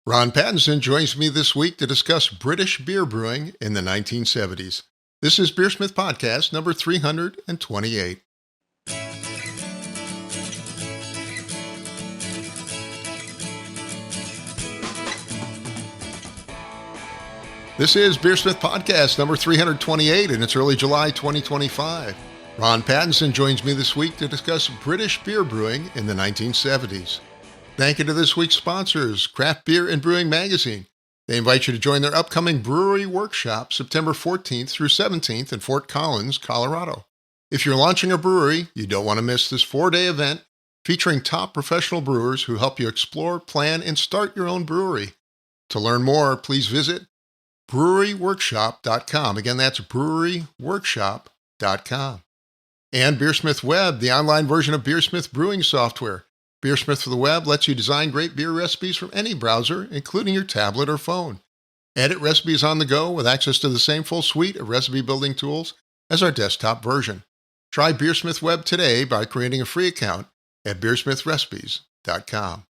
Ron Pattinson joins me this week to discuss British beer brewing in the 1970s. This is BeerSmith Podcast number 328. This is BeerSmith Podcast number 328, and it's early July 2025. Ron Pattinson joins me this week to discuss British beer brewing in the 1970s. Thank you to this week's sponsors, Craft Beer and Brewing Magazine. They invite you to join their upcoming brewery workshop September 14th through 17th in Fort Collins, Colorado. If you're launching a brewery, you don't want to miss this 4-day event featuring top professional brewers who help you explore, plan, and start your own brewery. To learn more, please visit breweryworkshop.com. Again, that's breweryworkshop.com. And BeerSmith Web, the online version of BeerSmith brewing software. BeerSmith for the web lets you design great beer recipes from any browser, including your tablet or phone. Edit recipes on the go with access to the same full suite of recipe building tools as our desktop version. Try BeerSmith Web today by creating a free account at beersmithrecipes.com.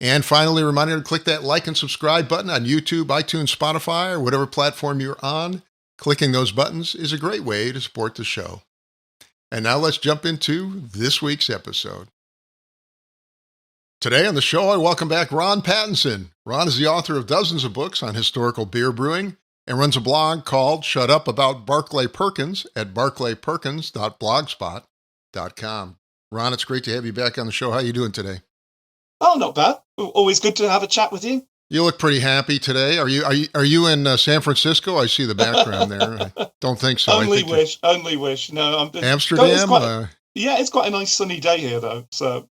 And finally, a reminder to click that like and subscribe button on YouTube, iTunes, Spotify, or whatever platform you're on. Clicking those buttons is a great way to support the show. And now let's jump into this week's episode. Today on the show, I welcome back Ron Pattinson. Ron is the author of dozens of books on historical beer brewing and runs a blog called Shut Up About Barclay Perkins at barclayperkins.blogspot.com. Ron, it's great to have you back on the show. How are you doing today? Oh, not bad. Always good to have a chat with you. You look pretty happy today. Are you in San Francisco? I see the background there. I don't think so. Only wish. No, I'm just Amsterdam. It's quite a nice sunny day here, though. So.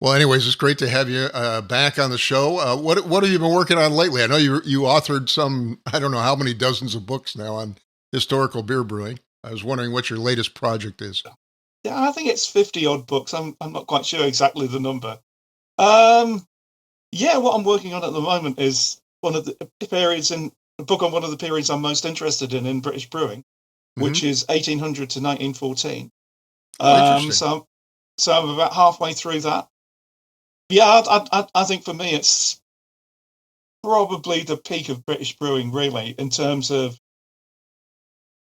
Well, anyways, it's great to have you back on the show. What have you been working on lately? I know you authored some, I don't know how many dozens of books now on historical beer brewing. I was wondering what your latest project is. Yeah, I think it's 50 odd books. I'm not quite sure exactly the number. What I'm working on at the moment is one of the periods a book on one of the periods I'm most interested in British brewing, which is 1800 to 1914. So I'm about halfway through that. Yeah, I think for me it's probably the peak of British brewing, really, in terms of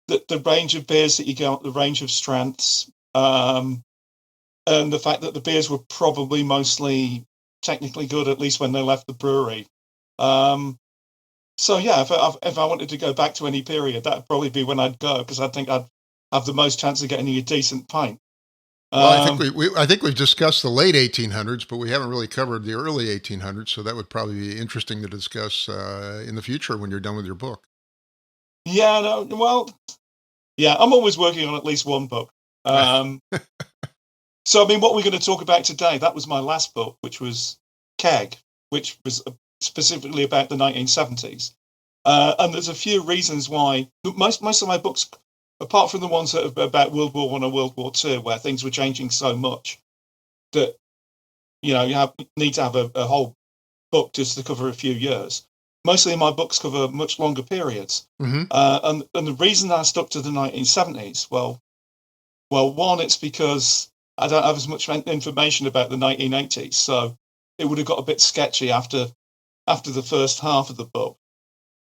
the range of beers that you get, the range of strengths, and the fact that the beers were probably mostly technically good, at least when they left the brewery. If I wanted to go back to any period, that'd probably be when I'd go, because I think I'd have the most chance of getting a decent pint. Well, I think we've discussed the late 1800s, but we haven't really covered the early 1800s. So that would probably be interesting to discuss in the future when you're done with your book. I'm always working on at least one book. What we're going to talk about today, that was my last book, which was Keg, which was specifically about the 1970s. And there's a few reasons why most of my books, apart from the ones that are about World War I and World War II, where things were changing so much that, you need to have a whole book just to cover a few years. Mostly my books cover much longer periods. Mm-hmm. And the reason I stuck to the 1970s, well, one, it's because I don't have as much information about the 1980s, so it would have got a bit sketchy after the first half of the book.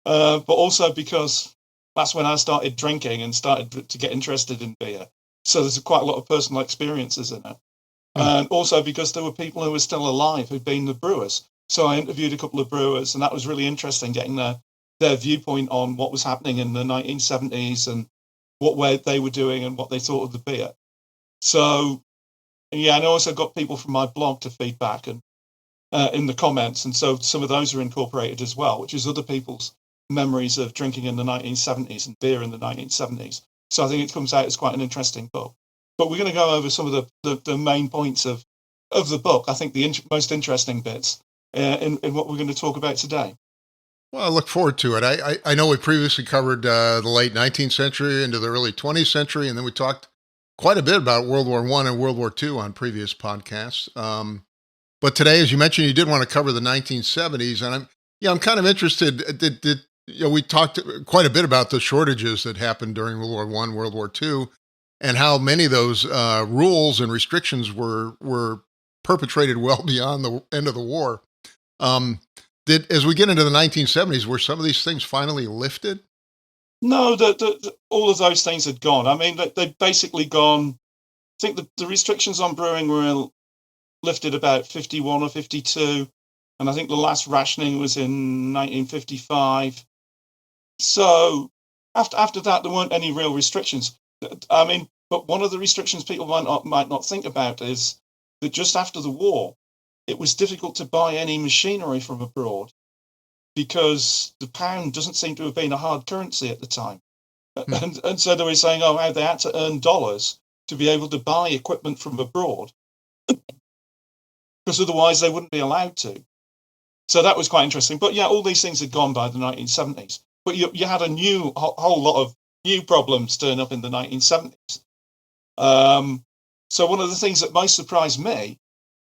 But also because that's when I started drinking and started to get interested in beer. So there's quite a lot of personal experiences in it. And also because there were people who were still alive who'd been the brewers. So I interviewed a couple of brewers, and that was really interesting, getting their viewpoint on what was happening in the 1970s and what way they were doing and what they thought of the beer. So, and I also got people from my blog to feedback and in the comments. And so some of those are incorporated as well, which is other people's memories of drinking in the 1970s and beer in the 1970s. So I think it comes out as quite an interesting book. But we're going to go over some of the main points of the book. I think the most interesting bits in what we're going to talk about today. Well, I look forward to it. I know we previously covered the late 19th century into the early 20th century, and then we talked quite a bit about World War I and World War II on previous podcasts. But today, as you mentioned, you did want to cover the 1970s, and I'm kind of interested. We talked quite a bit about the shortages that happened during World War I, World War II, and how many of those rules and restrictions were perpetrated well beyond the end of the war. Um, as we get into the 1970s, were some of these things finally lifted? No, all of those things had gone. I mean, they'd basically gone. I think the restrictions on brewing were lifted about 51 or 52, and I think the last rationing was in 1955. So after that, there weren't any real restrictions. I mean, but one of the restrictions people might not think about is that just after the war, it was difficult to buy any machinery from abroad because the pound doesn't seem to have been a hard currency at the time. Hmm. And so they were saying, oh, how they had to earn dollars to be able to buy equipment from abroad because otherwise they wouldn't be allowed to. So that was quite interesting. But yeah, all these things had gone by the 1970s. But you had a whole lot of new problems turn up in the 1970s. So one of the things that most surprised me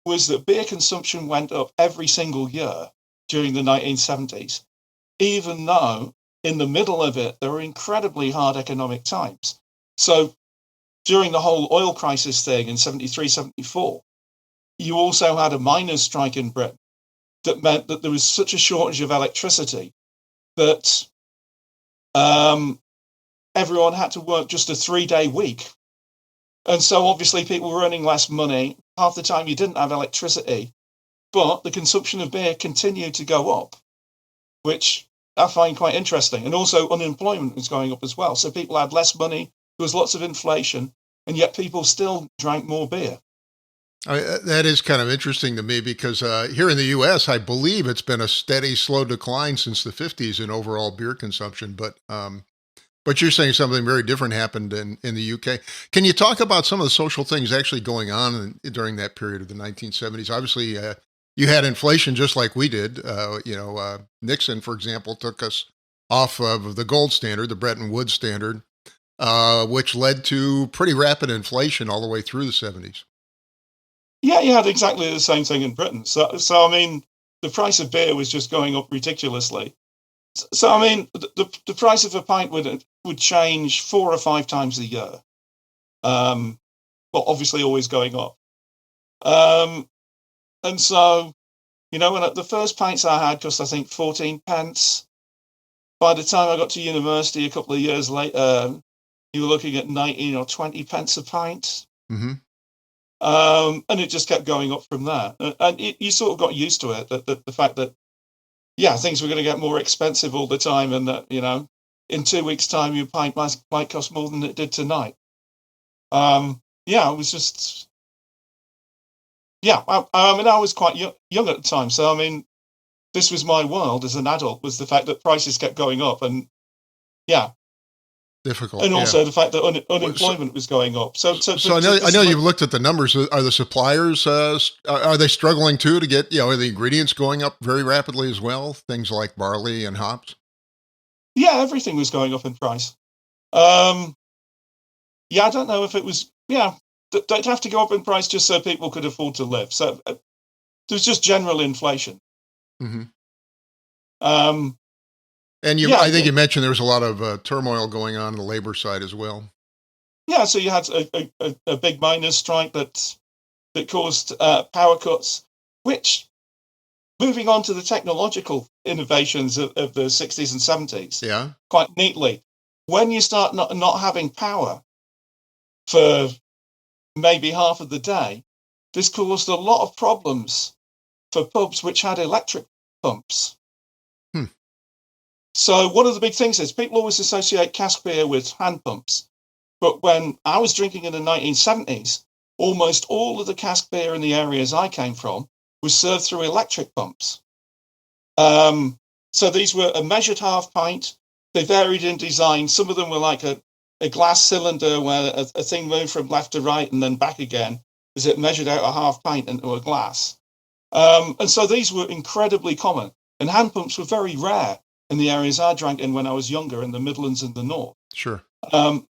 was that beer consumption went up every single year during the 1970s, even though in the middle of it, there were incredibly hard economic times. So during the whole oil crisis thing in 73, 74, you also had a miners' strike in Britain that meant that there was such a shortage of electricity that everyone had to work just a 3-day week. And so obviously people were earning less money. Half the time you didn't have electricity, but the consumption of beer continued to go up, which I find quite interesting. And also unemployment was going up as well. So people had less money, there was lots of inflation, and yet people still drank more beer. That is kind of interesting to me because here in the U.S., I believe it's been a steady, slow decline since the 50s in overall beer consumption. But you're saying something very different happened in the UK. Can you talk about some of the social things actually going on during that period of the 1970s? Obviously, you had inflation just like we did. Nixon, for example, took us off of the gold standard, the Bretton Woods standard, which led to pretty rapid inflation all the way through the 70s. Yeah, you had exactly the same thing in Britain. So I mean, the price of beer was just going up ridiculously. So I mean, the price of a pint would change 4 or 5 times a year. Well, obviously always going up. And so, when the first pints I had cost, I think, 14 pence. By the time I got to university a couple of years later, you were looking at 19 or 20 pence a pint. Mm-hmm. And it just kept going up from there. And you sort of got used to it, the fact that, yeah, things were going to get more expensive all the time, and that, in 2 weeks' time, your pint might cost more than it did tonight. Yeah, it was just, yeah. I mean, I was quite young at the time, so I mean, this was my world as an adult, was the fact that prices kept going up, and yeah, Difficult, and yeah. also the fact that unemployment was going up. So I know you've looked at the numbers. Are the suppliers are they struggling too to get are the ingredients going up very rapidly as well? Things like barley and hops. Yeah, everything was going up in price. Yeah, I don't know if it was. Yeah, they'd have to go up in price just so people could afford to live. So there's just general inflation. Mm-hmm. And I think you mentioned there was a lot of turmoil going on the labor side as well. Yeah, so you had a big miners' strike that caused power cuts, which, moving on to the technological innovations of the 60s and 70s, yeah, quite neatly, when you start not having power for maybe half of the day, this caused a lot of problems for pubs which had electric pumps. So one of the big things is people always associate cask beer with hand pumps. But when I was drinking in the 1970s, almost all of the cask beer in the areas I came from was served through electric pumps. So these were a measured half pint. They varied in design. Some of them were like a glass cylinder where a thing moved from left to right and then back again as it measured out a half pint into a glass. And so these were incredibly common. And hand pumps were very rare in the areas I drank in when I was younger, in the Midlands and the North. Sure. And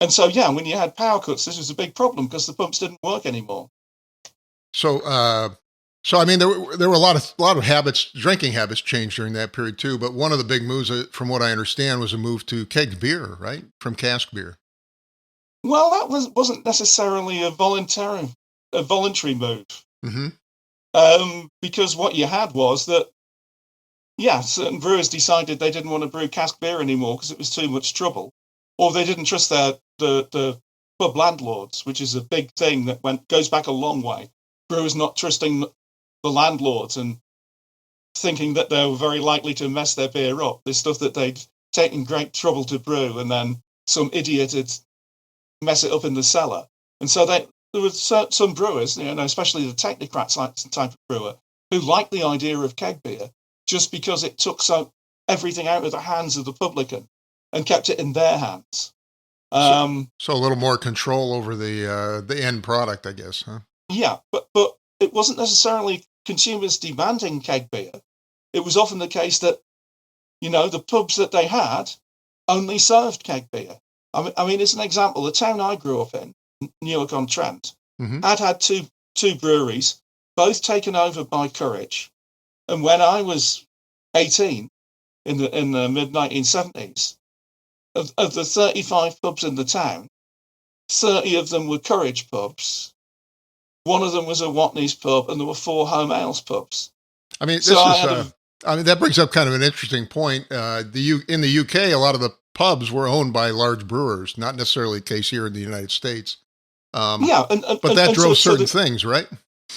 so, yeah, when you had power cuts, this was a big problem because the pumps didn't work anymore. So I mean, there were a lot of habits, drinking habits changed during that period too. But one of the big moves, from what I understand, was a move to kegged beer, right, from cask beer. Well, that wasn't necessarily a voluntary move. Mm-hmm. Because what you had was that, certain brewers decided they didn't want to brew cask beer anymore because it was too much trouble, or they didn't trust the pub landlords, which is a big thing that goes back a long way. Brewers not trusting the landlords and thinking that they were very likely to mess their beer up. This stuff that they'd taken great trouble to brew, and then some idiot had mess it up in the cellar. And so there were some brewers, especially the technocrat type of brewer, who liked the idea of keg beer just because it took everything out of the hands of the publican and kept it in their hands. So a little more control over the end product, I guess, huh? Yeah, but it wasn't necessarily consumers demanding keg beer. It was often the case that, the pubs that they had only served keg beer. I mean, as an example, the town I grew up in, Newark-on-Trent, had two breweries, both taken over by Courage. And when I was 18, in the mid-1970s, of the 35 pubs in the town, 30 of them were Courage pubs. One of them was a Watney's pub, and there were 4 Home Ales pubs. I mean, that brings up kind of an interesting point. In the UK, a lot of the pubs were owned by large brewers, not necessarily the case here in the United States. But that drove certain things, right?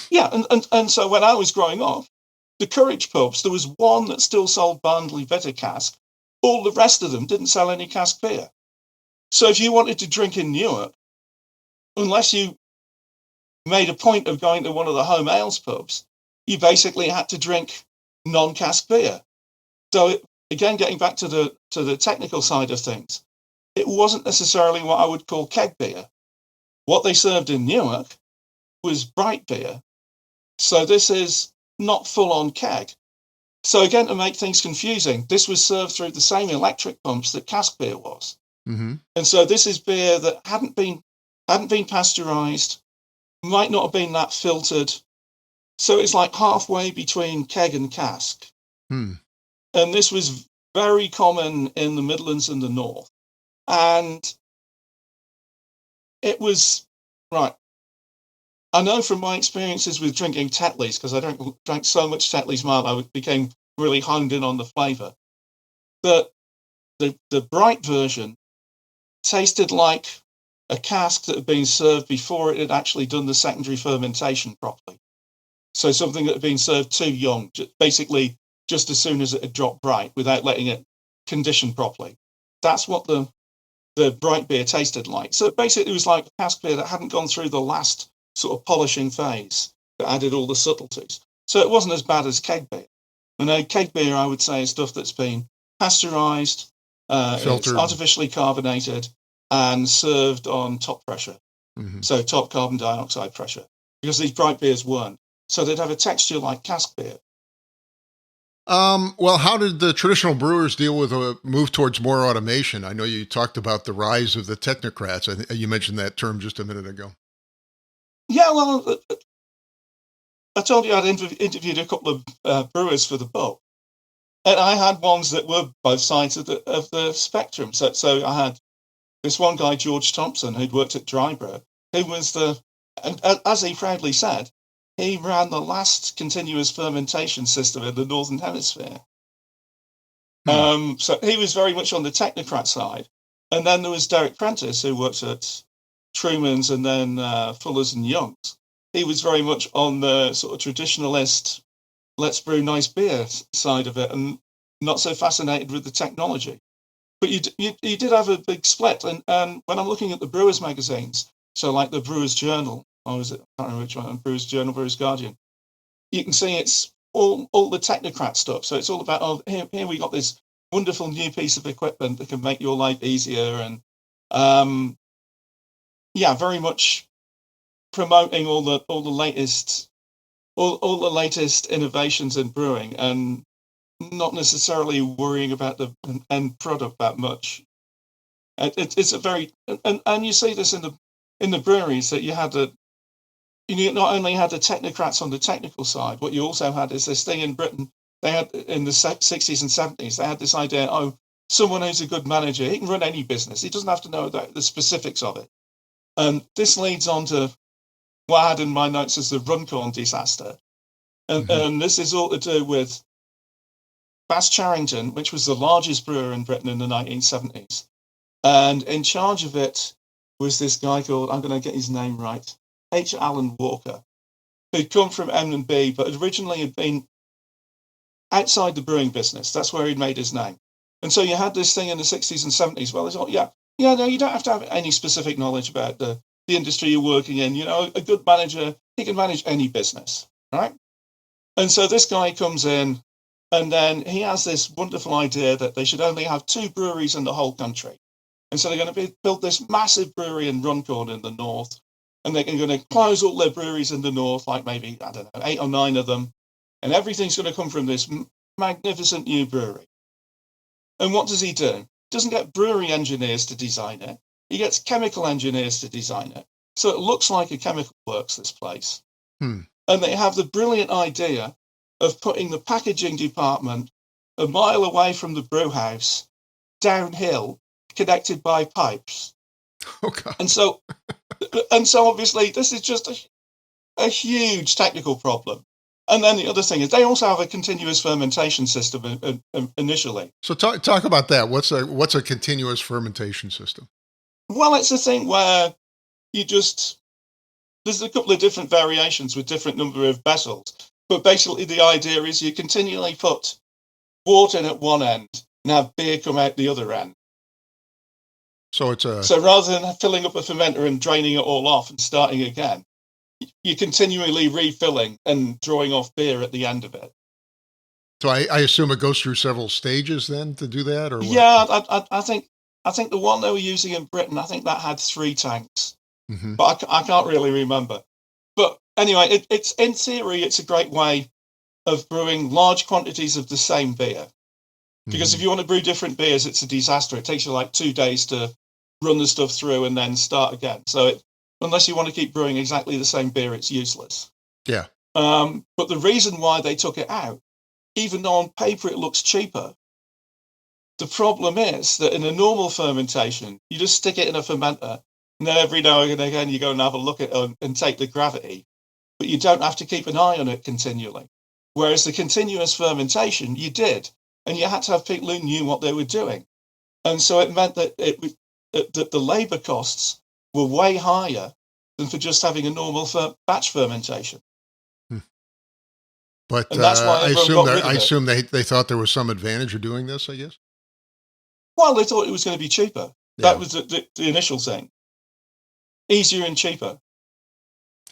Yeah, and so when I was growing up, the Courage pubs, there was one that still sold Barnley Bitter Cask. All the rest of them didn't sell any cask beer. So if you wanted to drink in Newark, unless you made a point of going to one of the Home Ales pubs, you basically had to drink non-cask beer. So again, getting back to the technical side of things, it wasn't necessarily what I would call keg beer. What they served in Newark was bright beer. So this is not full-on keg. So again, to make things confusing, this was served through the same electric pumps that cask beer was. Mm-hmm. And so this is beer that hadn't been pasteurized, might not have been that filtered. So it's like halfway between keg and cask. And this was very common in the Midlands and the North. And it was, right, I know from my experiences with drinking Tetleys, because I drank so much Tetleys mild, I became really honed in on the flavour, that the bright version tasted like a cask that had been served before it had actually done the secondary fermentation properly. So something that had been served too young, basically just as soon as it had dropped bright, without letting it condition properly. That's what the bright beer tasted like. So basically it was like a cask beer that hadn't gone through the last sort of polishing phase that added all the subtleties. So it wasn't as bad as keg beer. And keg beer, I would say, is stuff that's been pasteurized, it's artificially carbonated, and served on top pressure. So top carbon dioxide pressure, because these bright beers weren't. So they'd have a texture like cask beer. Well, how did the traditional brewers deal with a move towards more automation? I know you talked about the rise of the technocrats. You mentioned that term just a minute ago. Yeah, well, I told you I'd interviewed a couple of brewers for the book, and I had ones that were both sides of the spectrum. So I had this one guy, George Thompson, who'd worked at Drybrew, who was and as he proudly said, he ran the last continuous fermentation system in the Northern Hemisphere. So he was very much on the technocrat side. And then there was Derek Prentice, who worked at Truman's and then Fuller's and Young's. He was very much on the sort of traditionalist, let's brew nice beer side of it, and not so fascinated with the technology. But you did have a big split. And when I'm looking at the Brewers magazines, so like the Brewers Journal, or was it, I can't remember which one, Brewers Journal, Brewers Guardian, you can see it's all the technocrat stuff. So it's all about, here we got this wonderful new piece of equipment that can make your life easier, and very much promoting all the latest innovations in brewing, and not necessarily worrying about the end product that much. It's a very, and you see this in the breweries, that you not only had the technocrats on the technical side, what you also had is this thing in Britain. They had in the 60s and 70s, they had this idea, someone who's a good manager, he can run any business. He doesn't have to know the specifics of it. And this leads on to what I had in my notes as the Runcorn disaster. And this is all to do with Bass Charrington, which was the largest brewer in Britain in the 1970s. And in charge of it was this guy called, I'm going to get his name right, H. Allen Walker, who'd come from M&B, but originally had been outside the brewing business. That's where he'd made his name. And so you had this thing in the 60s and 70s. Well, it's all, no, you don't have to have any specific knowledge about the industry you're working in. You know, a good manager, he can manage any business, right? And so this guy comes in, and then he has this wonderful idea that they should only have 2 breweries in the whole country. And so they're going to build this massive brewery in Runcorn in the north, and they're going to close all their breweries in the north, like maybe, I don't know, 8 or 9 of them, and everything's going to come from this magnificent new brewery. And what does he do? He doesn't get brewery engineers to design it. He gets chemical engineers to design it. So it looks like a chemical works, this place. And they have the brilliant idea of putting the packaging department a mile away from the brew house, downhill, connected by pipes. Okay. And so obviously this is just a huge technical problem. And then the other thing is they also have a continuous fermentation system initially. So talk about that. What's a continuous fermentation system? Well, it's a thing where there's a couple of different variations with different number of vessels. But basically the idea is you continually put water in at one end and have beer come out the other end. So So rather than filling up a fermenter and draining it all off and starting again, you're continually refilling and drawing off beer at the end of it. So I assume it goes through several stages then to do that, or what? Yeah, I think the one they were using in Britain, I think that had 3 tanks, but I can't really remember. But anyway, it's in theory, it's a great way of brewing large quantities of the same beer. Because if you want to brew different beers, it's a disaster. It takes you like 2 days to run the stuff through and then start again. So unless you want to keep brewing exactly the same beer, it's useless. Yeah. But the reason why they took it out, even though on paper it looks cheaper, the problem is that in a normal fermentation, you just stick it in a fermenter, and then every now and again you go and have a look at it and take the gravity, but you don't have to keep an eye on it continually. Whereas the continuous fermentation, you did, and you had to have people who knew what they were doing. And so it meant that that the labour costs were way higher than for just having a normal batch fermentation. But and that's why I assume they thought there was some advantage of doing this, I guess? Well, they thought it was going to be cheaper. Yeah. That was the initial thing. Easier and cheaper.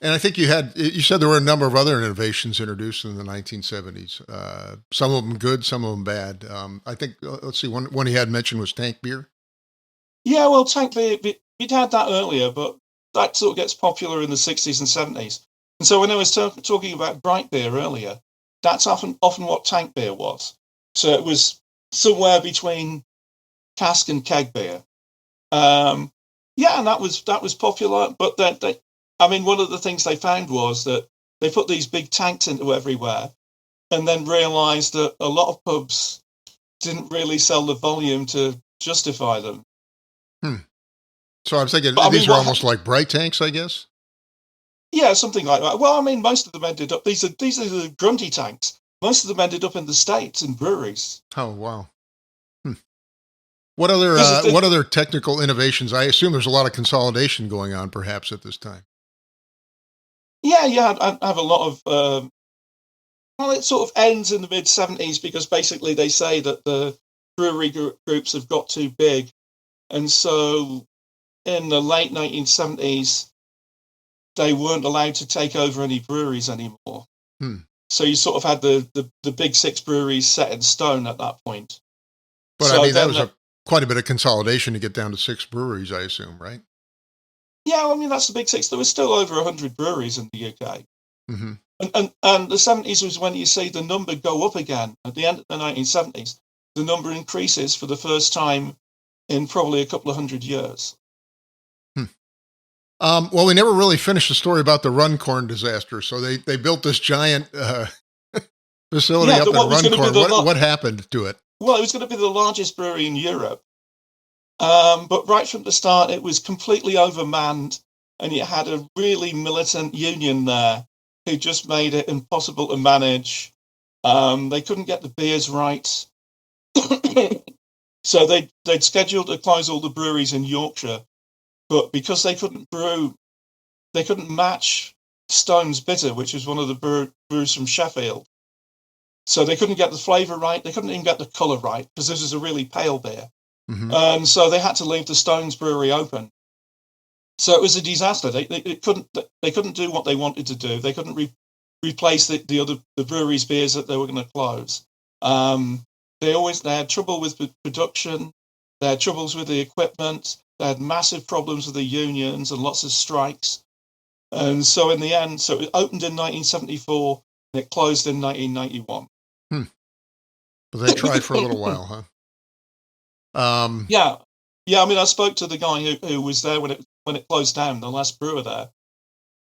And I think you said there were a number of other innovations introduced in the 1970s. Some of them good, some of them bad. I think, let's see, one he had mentioned was tank beer. Yeah, well, tank beer, we'd had that earlier, but that sort of gets popular in the 60s and 70s. And so when I was talking about bright beer earlier, that's often what tank beer was. So it was somewhere between cask and keg beer. And that was popular. But then one of the things they found was that they put these big tanks into everywhere and then realized that a lot of pubs didn't really sell the volume to justify them. So I'm thinking these are almost like bright tanks, I guess? Yeah, something like that. Well, most of them ended up, these are the grunty tanks. Most of them ended up in the States in breweries. Oh, wow. What other technical innovations? I assume there's a lot of consolidation going on perhaps at this time. Yeah, I have a lot of, it sort of ends in the mid-70s because basically they say that the brewery groups have got too big. And so in the late 1970s, they weren't allowed to take over any breweries anymore. So you sort of had the big 6 breweries set in stone at that point. But so that was quite a bit of consolidation to get down to 6 breweries, I assume, right? Yeah, that's the big 6. There was still over 100 breweries in the UK. And the 70s was when you see the number go up again. At the end of the 1970s, the number increases for the first time in probably a couple of 100 years. Well, we never really finished the story about the Runcorn disaster. So they built this giant facility up in Runcorn. What happened to it? Well, it was going to be the largest brewery in Europe. But right from the start, it was completely overmanned, and you had a really militant union there who just made it impossible to manage. They couldn't get the beers right. So they'd scheduled to close all the breweries in Yorkshire, but because they couldn't match Stone's Bitter, which is one of the brews from Sheffield. So they couldn't get the flavour right. They couldn't even get the colour right because this is a really pale beer. Mm-hmm. And so they had to leave the Stone's brewery open. So it was a disaster. They couldn't do what they wanted to do. They couldn't replace the brewery's beers that they were going to close. They had trouble with production. They had troubles with the equipment. They had massive problems with the unions and lots of strikes. And so in the end, so it opened in 1974 and it closed in 1991. But they tried for a little while, huh? Yeah. I mean, I spoke to the guy who was there when it closed down, the last brewer there,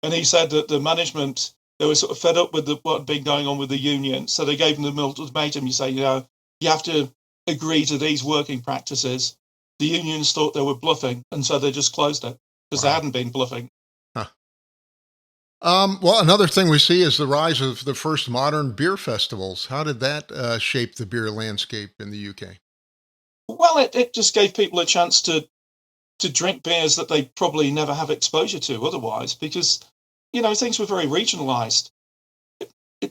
and he said that the management, they were sort of fed up with what had been going on with the union, so they gave them the ultimatum. You say, you have to agree to these working practices. The unions thought they were bluffing, and so they just closed it because they hadn't been bluffing. Well, another thing we see is the rise of the first modern beer festivals. How did that shape the beer landscape in the UK? Well, it just gave people a chance to drink beers that they probably never have exposure to otherwise, because, things were very regionalised.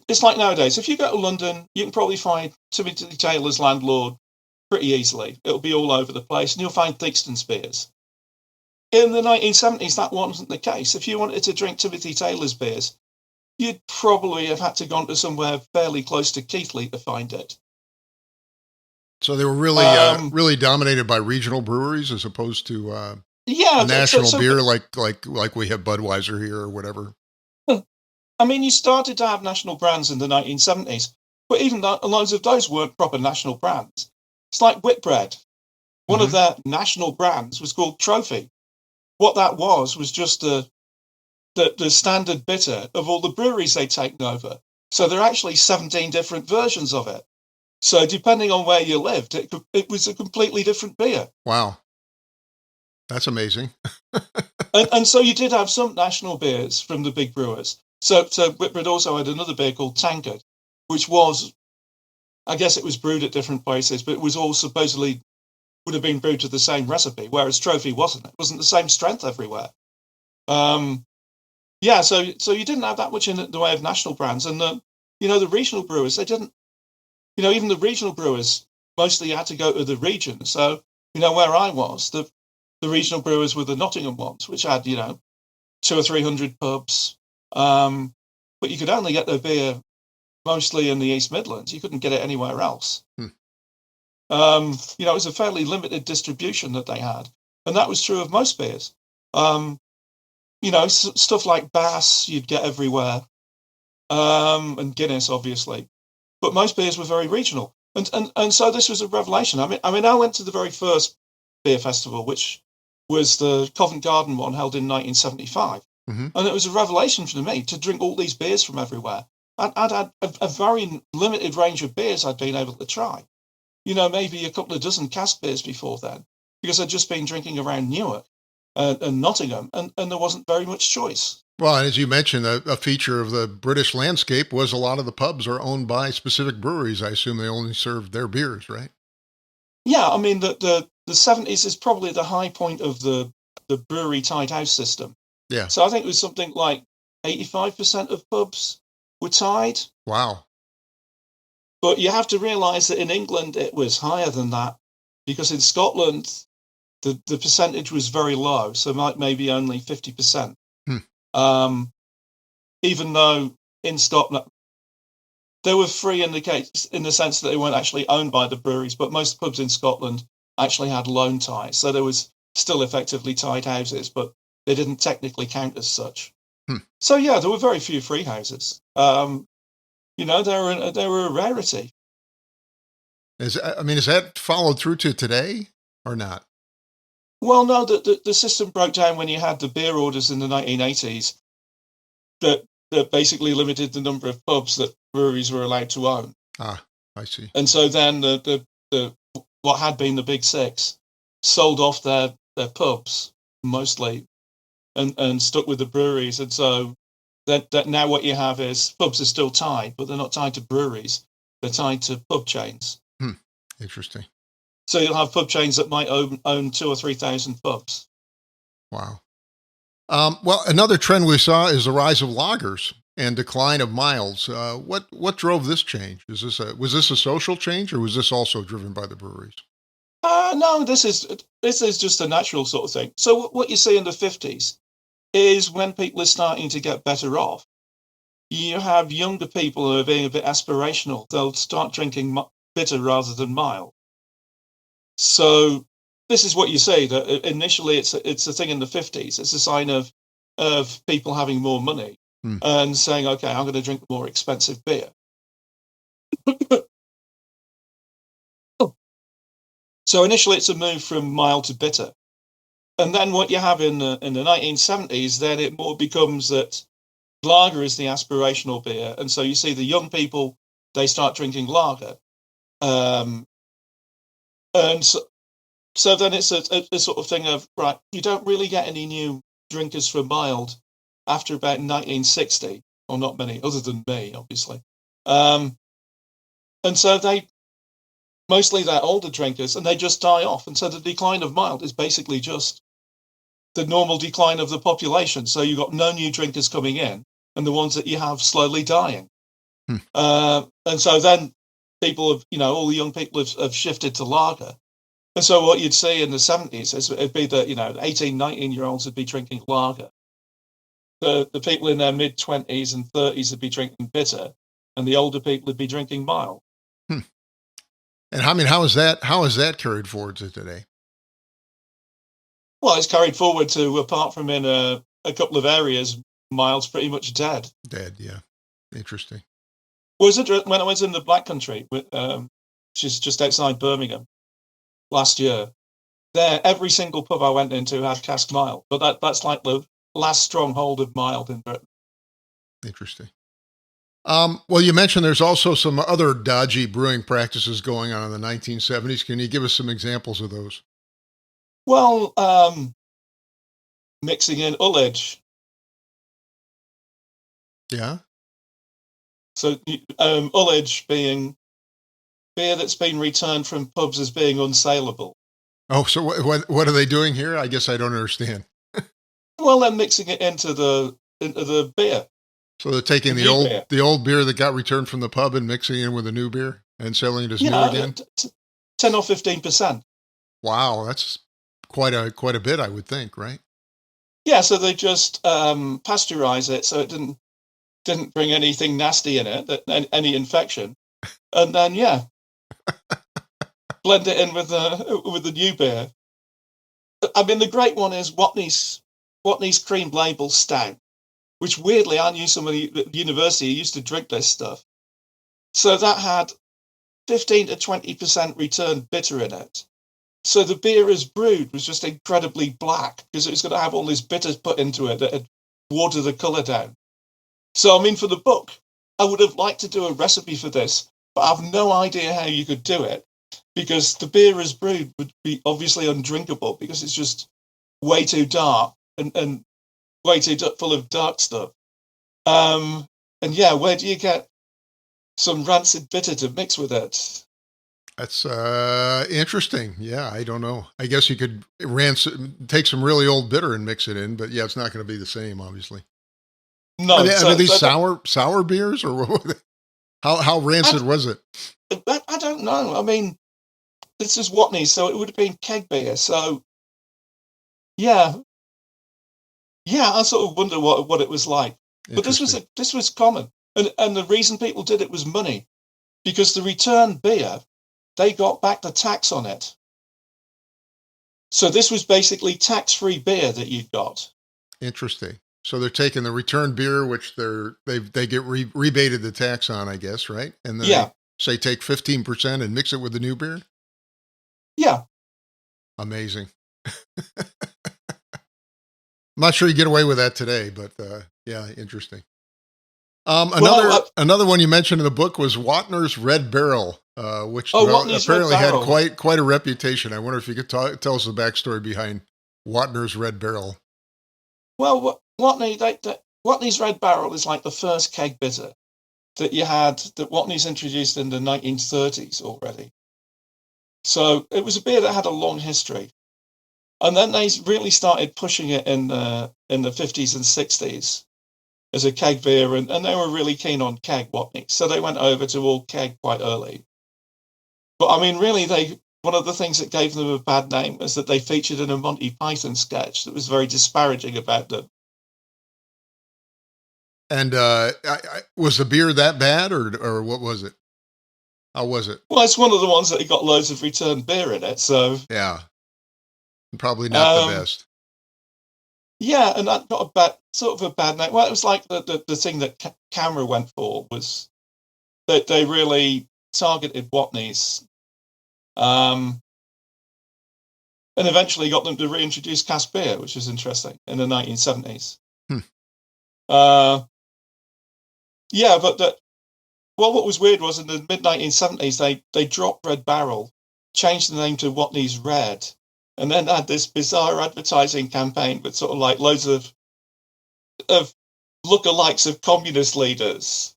It's like nowadays, if you go to London, you can probably find Timothy Taylor's Landlord pretty easily. It'll be all over the place, and you'll find Theakston's beers. In the 1970s, that wasn't the case. If you wanted to drink Timothy Taylor's beers, you'd probably have had to go to somewhere fairly close to Keighley to find it. So they were really really dominated by regional breweries as opposed to a national beer like we have Budweiser here or whatever. I mean, you started to have national brands in the 1970s, but even loads of those weren't proper national brands. It's like Whitbread. One of their national brands was called Trophy. What that was just the standard bitter of all the breweries they'd taken over. So there are actually 17 different versions of it. So depending on where you lived, it was a completely different beer. Wow. That's amazing. and so you did have some national beers from the big brewers. So Whitbread also had another beer called Tankard, which was, I guess it was brewed at different places, but it was all supposedly would have been brewed to the same recipe, whereas Trophy wasn't. It wasn't the same strength everywhere. So you didn't have that much in the way of national brands. And the regional brewers, they didn't, even the regional brewers mostly had to go to the region. So, where I was, the regional brewers were the Nottingham ones, which had, 200 or 300 pubs. But you could only get their beer mostly in the East Midlands. You couldn't get it anywhere else. It was a fairly limited distribution that they had. And that was true of most beers. Stuff like Bass you'd get everywhere. And Guinness, obviously. But most beers were very regional. And so this was a revelation. I mean, I went to the very first beer festival, which was the Covent Garden one held in 1975. And it was a revelation for me to drink all these beers from everywhere. I'd had a very limited range of beers I'd been able to try. Maybe a couple of dozen cask beers before then, because I'd just been drinking around Newark and Nottingham, and there wasn't very much choice. Well, as you mentioned, a feature of the British landscape was a lot of the pubs are owned by specific breweries. I assume they only serve their beers, right? Yeah, I mean, the 70s is probably the high point of the brewery tied house system. Yeah. So I think it was something like 85% of pubs were tied. Wow. But you have to realise that in England it was higher than that, because in Scotland the percentage was very low, so maybe only 50%. Even though in Scotland they were free in the sense that they weren't actually owned by the breweries, but most pubs in Scotland actually had loan ties, so there was still effectively tied houses, but they didn't technically count as such. So yeah, there were very few free houses. They were a rarity. Is that followed through to today or not? Well, no, the system broke down when you had the beer orders in the 1980s that basically limited the number of pubs that breweries were allowed to own. Ah, I see. And so then the what had been the Big Six sold off their pubs mostly and stuck with the breweries. And so that now what you have is pubs are still tied, but they're not tied to breweries. They're tied to pub chains. Interesting. So you'll have pub chains that might own 2,000 or 3,000 pubs. Wow. Well, another trend we saw is the rise of lagers and decline of milds. What drove this change? Was this a social change, or was this also driven by the breweries? No, this is just a natural sort of thing. So what you see in the 50s is when people are starting to get better off, you have younger people who are being a bit aspirational. They'll start drinking bitter rather than mild. So this is what you say, that initially it's a thing in the 50s. It's a sign of people having more money and saying, okay, I'm going to drink more expensive beer. So initially it's a move from mild to bitter. And then what you have in the 1970s, then it more becomes that lager is the aspirational beer. And so you see the young people, they start drinking lager. And so then it's a sort of thing of, right, you don't really get any new drinkers for mild after about 1960, or not many, other than me, obviously. And so mostly they're older drinkers, and they just die off. And so the decline of mild is basically just the normal decline of the population. So you've got no new drinkers coming in, and the ones that you have slowly dying. And so then people have, all the young people have shifted to lager. And so what you'd see in the 70s is it'd be that, 18, 19-year-olds would be drinking lager. The people in their mid-20s and 30s would be drinking bitter, and the older people would be drinking mild. And I mean, how is that carried forward to today? Well, it's carried forward to, apart from in a couple of areas, mild's pretty much dead. Dead, yeah. Interesting. Was it when I was in the Black Country, which is just outside Birmingham, last year? There, every single pub I went into had Cask mild, but that's like the last stronghold of mild in Britain. Interesting. Well, you mentioned there's also some other dodgy brewing practices going on in the 1970s. Can you give us some examples of those? Well, mixing in ullage. Yeah. So ullage being beer that's been returned from pubs as being unsaleable. Oh, so what are they doing here? I guess I don't understand. Well, they're mixing it into the beer. So they're taking the old beer that got returned from the pub and mixing it with a new beer and selling it as new again? 10 or 15%. Wow, that's quite a bit, I would think, right? Yeah, so they just pasteurize it so it didn't bring anything nasty in it, any infection, and then blend it in with the new beer. I mean, the great one is Watney's Cream Label Stout, which weirdly I knew somebody at university who used to drink this stuff. So that had 15 to 20% returned bitter in it. So the beer as brewed was just incredibly black because it was going to have all these bitters put into it that had watered the colour down. So, I mean, for the book, I would have liked to do a recipe for this, but I have no idea how you could do it because the beer as brewed would be obviously undrinkable because it's just way too dark and way too full of dark stuff. And where do you get some rancid bitter to mix with it? That's interesting. Yeah, I don't know. I guess you could take some really old bitter and mix it in, but yeah, it's not going to be the same, obviously. No, are these sour beers, or how rancid was it? I don't know. I mean, this is Watney, so it would have been keg beer. So, yeah, I sort of wonder what it was like. But this was common, and the reason people did it was money, because the return beer, they got back the tax on it. So this was basically tax-free beer that you got. Interesting. So they're taking the return beer, which they get rebated the tax on, I guess, right? And then they say take 15% and mix it with the new beer? Yeah. Amazing. I'm not sure you get away with that today, but yeah, interesting. Another one you mentioned in the book was Watner's Red Barrel, which apparently had quite a reputation. I wonder if you could tell us the backstory behind Watner's Red Barrel. Well, Watney Watney's Red Barrel is like the first keg bitter that Watney's introduced in the 1930s already. So it was a beer that had a long history. And then they really started pushing it in the 50s and 60s as a keg beer, and they were really keen on keg Watney. So they went over to all keg quite early. But I mean, really, one of the things that gave them a bad name was that they featured in a Monty Python sketch that was very disparaging about them. And was the beer that bad, or what was it? How was it? Well, it's one of the ones that got loads of returned beer in it, so... Yeah. Probably not the best. Yeah, and that got a bad name. Well, it was like the thing that CAMRA went for was that they really targeted Watney's, and eventually got them to reintroduce Cask beer, which is interesting, in the 1970s. Yeah, but what was weird was in the mid-1970s, they dropped Red Barrel, changed the name to Watney's Red, and then had this bizarre advertising campaign with sort of like loads of lookalikes of communist leaders.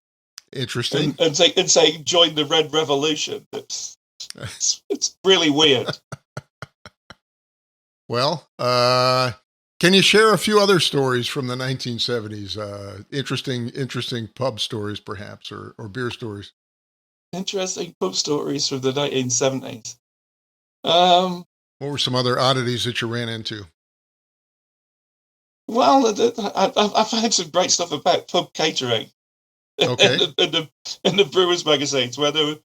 Interesting. And saying, join the Red Revolution. It's really weird. Well, can you share a few other stories from the 1970s? Interesting pub stories, perhaps, or beer stories. Interesting pub stories from the 1970s. What were some other oddities that you ran into? Well, I found some great stuff about pub catering. Okay. in the Brewers magazines, where they were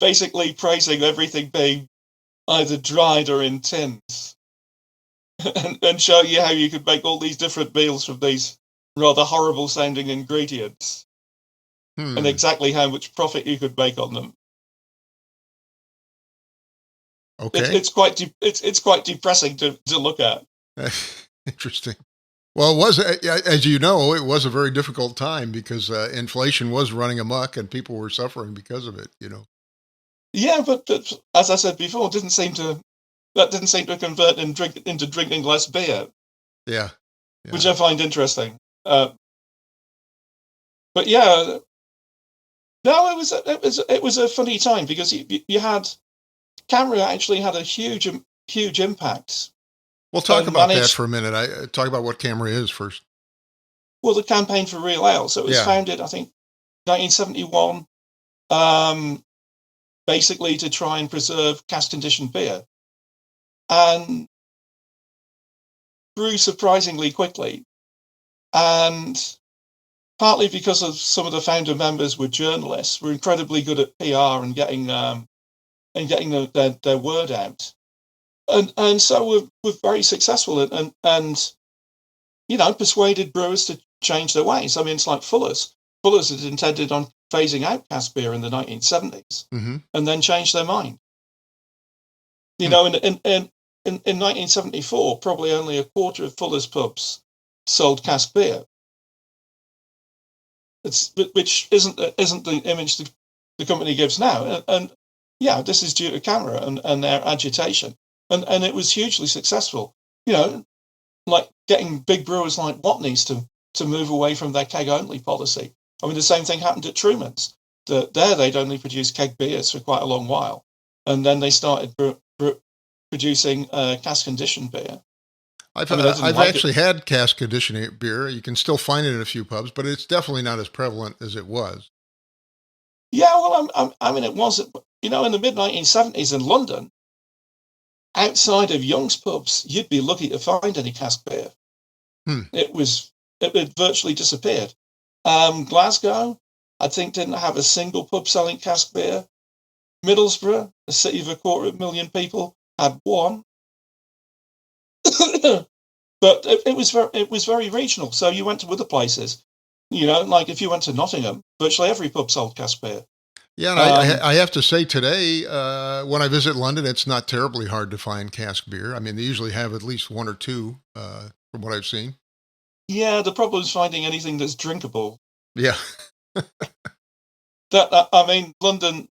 basically praising everything being either dried or in tins, and show you how you could make all these different meals from these rather horrible sounding ingredients, and exactly how much profit you could make on them. Okay. It's quite depressing to look at. Interesting. Well, it was, as you know, it was a very difficult time because inflation was running amok and people were suffering because of it, you know. Yeah, but as I said before, didn't seem to convert into drinking less beer. Yeah. Which I find interesting. But yeah, no, it was a funny time because you had CAMRA actually had a huge impact. We'll talk about that for a minute. Talk about what CAMRA is first. Well, the Campaign for Real Ale. So it was founded, I think, 1971, basically to try and preserve cask-conditioned beer, and grew surprisingly quickly. And partly because of some of the founder members were journalists, were incredibly good at PR and getting their word out. And so we're very successful and persuaded brewers to change their ways. I mean, it's like Fuller's. Fuller's had intended on phasing out cask beer in the 1970s, and then changed their mind. In 1974, probably only a quarter of Fuller's pubs sold cask beer. Which isn't the image the company gives now. And yeah, this is due to CAMRA and their agitation. And it was hugely successful, like getting big brewers like Watney's to move away from their keg-only policy. I mean, the same thing happened at Truman's. There they'd only produced keg beers for quite a long while. And then they started producing cask-conditioned beer. I've actually had cask-conditioned beer. You can still find it in a few pubs, but it's definitely not as prevalent as it was. Yeah, well, it was, in the mid-1970s in London, outside of Young's pubs, you'd be lucky to find any cask beer. It had virtually disappeared. Glasgow, I think, didn't have a single pub selling cask beer. Middlesbrough, a city of 250,000 people, had one. But it was very regional. So you went to other places, like if you went to Nottingham, virtually every pub sold cask beer. Yeah, and I have to say today, when I visit London, it's not terribly hard to find cask beer. I mean, they usually have at least one or two, from what I've seen. Yeah, the problem is finding anything that's drinkable. Yeah. London,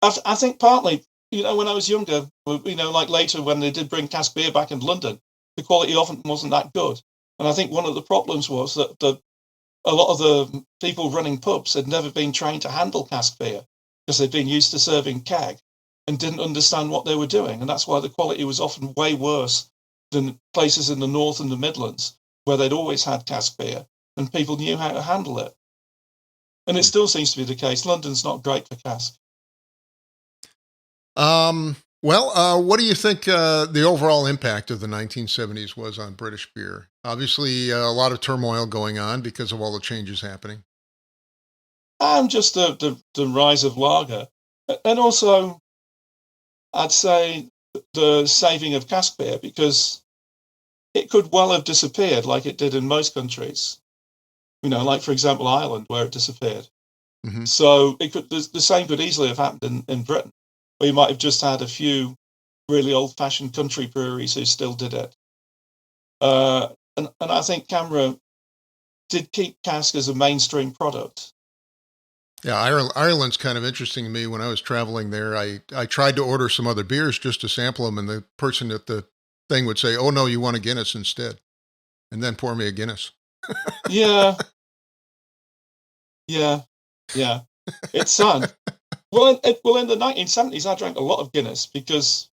I think partly, when I was younger, like later when they did bring cask beer back in London, the quality often wasn't that good. And I think one of the problems was that a lot of the people running pubs had never been trained to handle cask beer because they'd been used to serving keg and didn't understand what they were doing. And that's why the quality was often way worse than places in the North and the Midlands where they'd always had cask beer and people knew how to handle it. And it still seems to be the case. London's not great for cask. What do you think the overall impact of the 1970s was on British beer? Obviously, a lot of turmoil going on because of all the changes happening. And just the rise of lager. And also, I'd say the saving of cask beer, because it could well have disappeared like it did in most countries. Like, for example, Ireland, where it disappeared. Mm-hmm. So the same could easily have happened in Britain, where you might have just had a few really old-fashioned country breweries who still did it. And I think CAMRA did keep cask as a mainstream product. Yeah, Ireland's kind of interesting to me. When I was traveling there, I tried to order some other beers just to sample them, and the person at the thing would say, "Oh no, you want a Guinness instead," and then pour me a Guinness. Yeah. It's sad. Well, in the 1970s, I drank a lot of Guinness because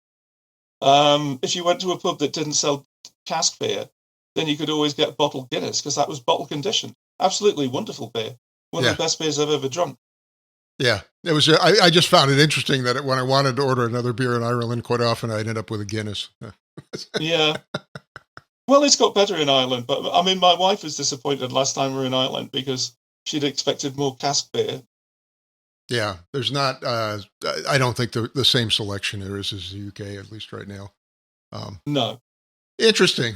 if you went to a pub that didn't sell cask beer, then you could always get bottled Guinness because that was bottle conditioned. Absolutely wonderful beer. One of the best beers I've ever drunk. Yeah, it was. I just found it interesting that when I wanted to order another beer in Ireland, quite often I'd end up with a Guinness. Yeah. Well, it's got better in Ireland, but I mean, my wife was disappointed last time we were in Ireland because she'd expected more cask beer. Yeah, there's not. I don't think the same selection there is as the UK, at least right now. No. Interesting.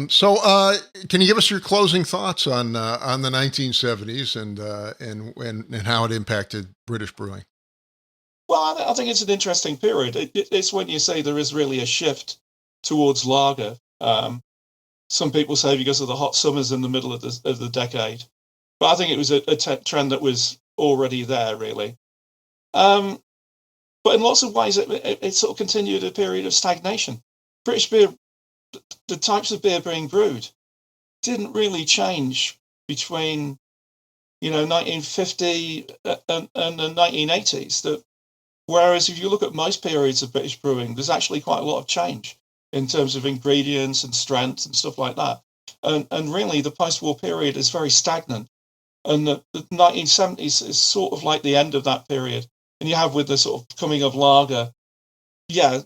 So, can you give us your closing thoughts on the 1970s and how it impacted British brewing? Well, I think it's an interesting period. It's when you say there is really a shift towards lager. Some people say because of the hot summers in the middle of the decade, but I think it was a trend that was already there, really. But in lots of ways, it sort of continued a period of stagnation. British beer, the types of beer being brewed, didn't really change between 1950 and the 1980s. Whereas if you look at most periods of British brewing, there's actually quite a lot of change in terms of ingredients and strengths and stuff like that. And really, the post-war period is very stagnant. And the 1970s is sort of like the end of that period. And you have, with the sort of coming of lager,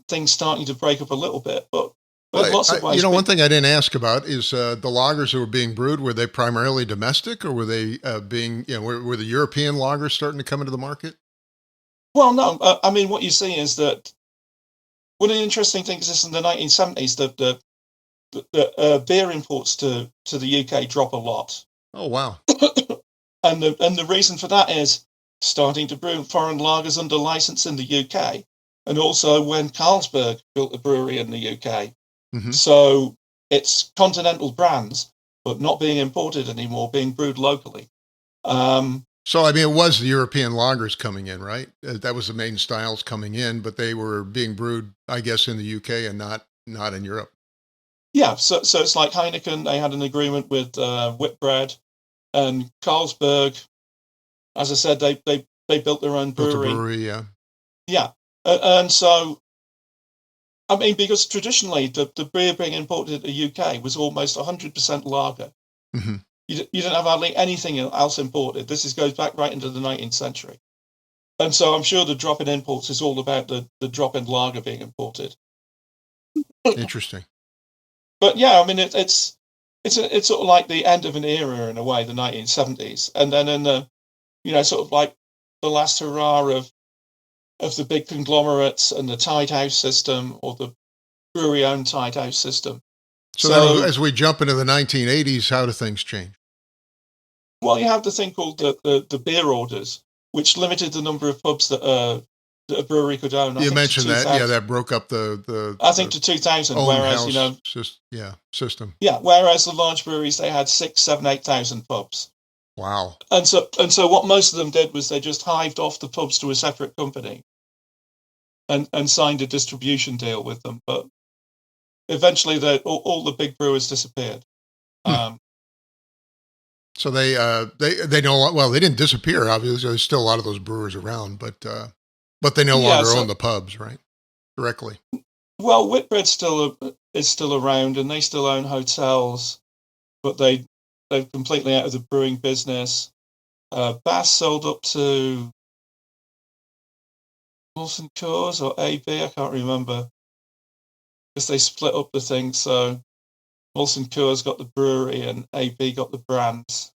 things starting to break up a little bit. But in lots of ways. One thing I didn't ask about is the lagers that were being brewed, were they primarily domestic, or were they were the European lagers starting to come into the market? Well, no. I mean, what you see is that one of the interesting things is in the 1970s, the beer imports to the UK drop a lot. Oh, wow. And the reason for that is starting to brew foreign lagers under license in the UK, and also when Carlsberg built a brewery in the UK. Mm-hmm. So it's continental brands, but not being imported anymore, being brewed locally. So, I mean, it was the European lagers coming in, right? That was the main styles coming in, but they were being brewed, I guess, in the UK and not in Europe. Yeah, so it's like Heineken. They had an agreement with Whitbread, and Carlsberg, as I said, they built their own brewery. Built a brewery, yeah. Yeah, and so, I mean, because traditionally the beer being imported to the UK was almost 100% lager. Mm-hmm. You didn't have hardly anything else imported. This goes back right into the 19th century. And so I'm sure the drop in imports is all about the drop in lager being imported. Interesting. But yeah, I mean, it's sort of like the end of an era in a way, the 1970s. And then in the, sort of like the last hurrah of the big conglomerates and the tied house system, or the brewery-owned tied house system. So then as we jump into the 1980s, how do things change? Well, you have the thing called the beer orders, which limited the number of pubs that a brewery could own. You mentioned that, that broke up the I think to 2,000, whereas system. Yeah, whereas the large breweries, they had 6,000, 7,000, 8,000 pubs. Wow. And so what most of them did was they just hived off the pubs to a separate company and signed a distribution deal with them. But eventually all the big brewers disappeared. So they know, well, they didn't disappear. Obviously, there's still a lot of those brewers around, but they no longer own the pubs, right? Directly. Well, Whitbread is still around, and they still own hotels, but they're completely out of the brewing business. Bass sold up to Molson Coors or AB, I can't remember, because they split up the thing. So Molson Coors got the brewery, and AB got the brands.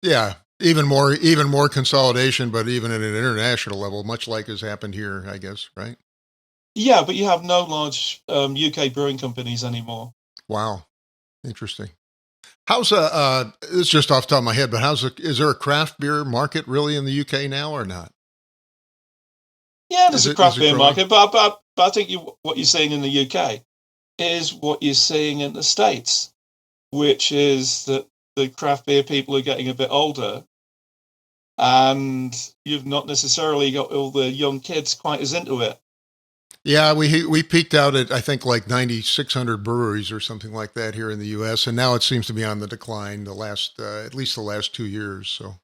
Yeah, even more consolidation, but even at an international level, much like has happened here, I guess, right? Yeah, but you have no large UK brewing companies anymore. Wow, interesting. How's it's just off the top of my head, but is there a craft beer market really in the UK now or not? Yeah, there's a craft beer market, but I think what you're seeing in the UK is what you're seeing in the States, which is that the craft beer people are getting a bit older, and you've not necessarily got all the young kids quite as into it. Yeah, we peaked out at, I think, like 9,600 breweries or something like that here in the U.S., and now it seems to be on the decline at least the last 2 years. So.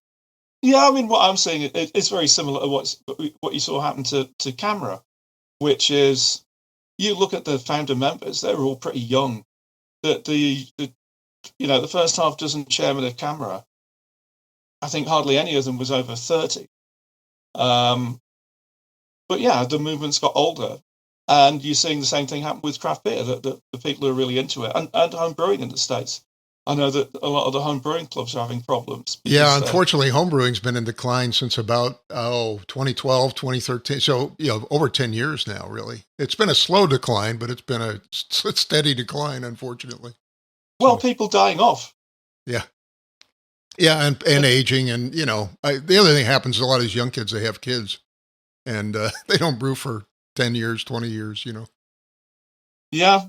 Yeah, I mean, what I'm saying it's very similar to what you saw happen to CAMRA, which is you look at the founder members; they're all pretty young. The first half dozen chairman of CAMRA, I think hardly any of them was over 30. But yeah, the movement's got older, and you're seeing the same thing happen with craft beer. That the people are really into it, and home brewing in the States. I know that a lot of the home brewing clubs are having problems. Yeah, unfortunately, home brewing's been in decline since about 2012, 2013. So, over 10 years now, really. It's been a slow decline, but it's been a steady decline, unfortunately. Well, people dying off. Yeah. Yeah, and aging. And, the other thing happens is a lot of these young kids, they have kids, and they don't brew for 10 years, 20 years, Yeah.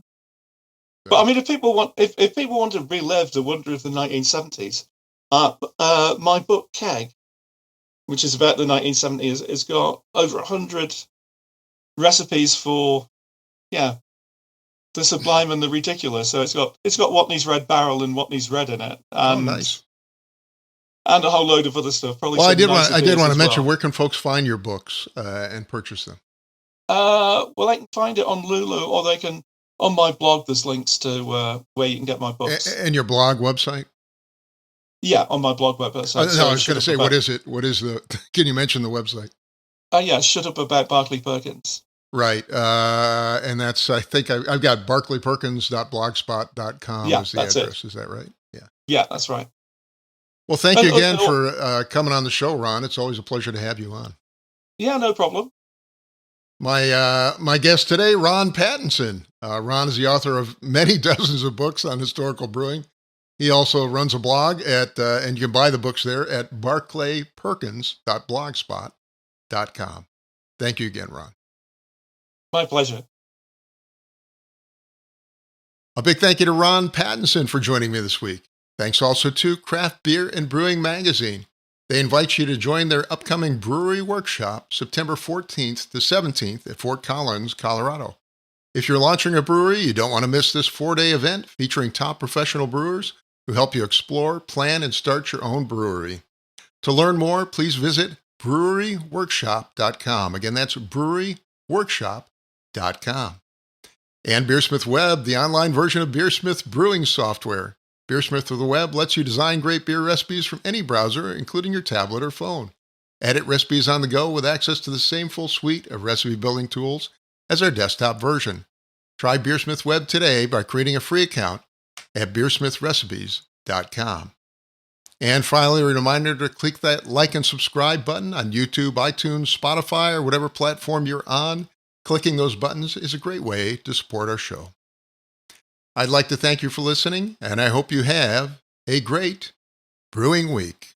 But I mean, if people want to relive the wonder of the 1970s, my book Keg, which is about the 1970s, has got over 100 recipes for, the sublime and the ridiculous. So it's got Watney's Red Barrel and Watney's Red in it, and nice, and a whole load of other stuff. Probably. Well, I did want to mention, where can folks find your books and purchase them? Well, they can find it on Lulu, or they can. On my blog, there's links to where you can get my books. And your blog website? Yeah, on my blog website. I was going to say, what is it? Can you mention the website? Yeah, Shut Up About Barclay Perkins. Right. And that's, I think I've got barclayperkins.blogspot.com is the address. Is that right? Yeah. Yeah, that's right. Well, thank you again for coming on the show, Ron. It's always a pleasure to have you on. Yeah, no problem. My guest today, Ron Pattinson. Ron is the author of many dozens of books on historical brewing. He also runs a blog and you can buy the books there at barclayperkins.blogspot.com. Thank you again, Ron. My pleasure. A big thank you to Ron Pattinson for joining me this week. Thanks also to Craft Beer and Brewing Magazine. They invite you to join their upcoming brewery workshop September 14th to 17th at Fort Collins, Colorado. If you're launching a brewery, you don't want to miss this 4-day event featuring top professional brewers who help you explore, plan, and start your own brewery. To learn more, please visit breweryworkshop.com. Again, that's breweryworkshop.com. And BeerSmith Web, the online version of BeerSmith brewing software. BeerSmith for the web lets you design great beer recipes from any browser, including your tablet or phone. Edit recipes on the go with access to the same full suite of recipe building tools as our desktop version. Try BeerSmith Web today by creating a free account at beersmithrecipes.com. And finally, a reminder to click that like and subscribe button on YouTube, iTunes, Spotify, or whatever platform you're on. Clicking those buttons is a great way to support our show. I'd like to thank you for listening, and I hope you have a great brewing week.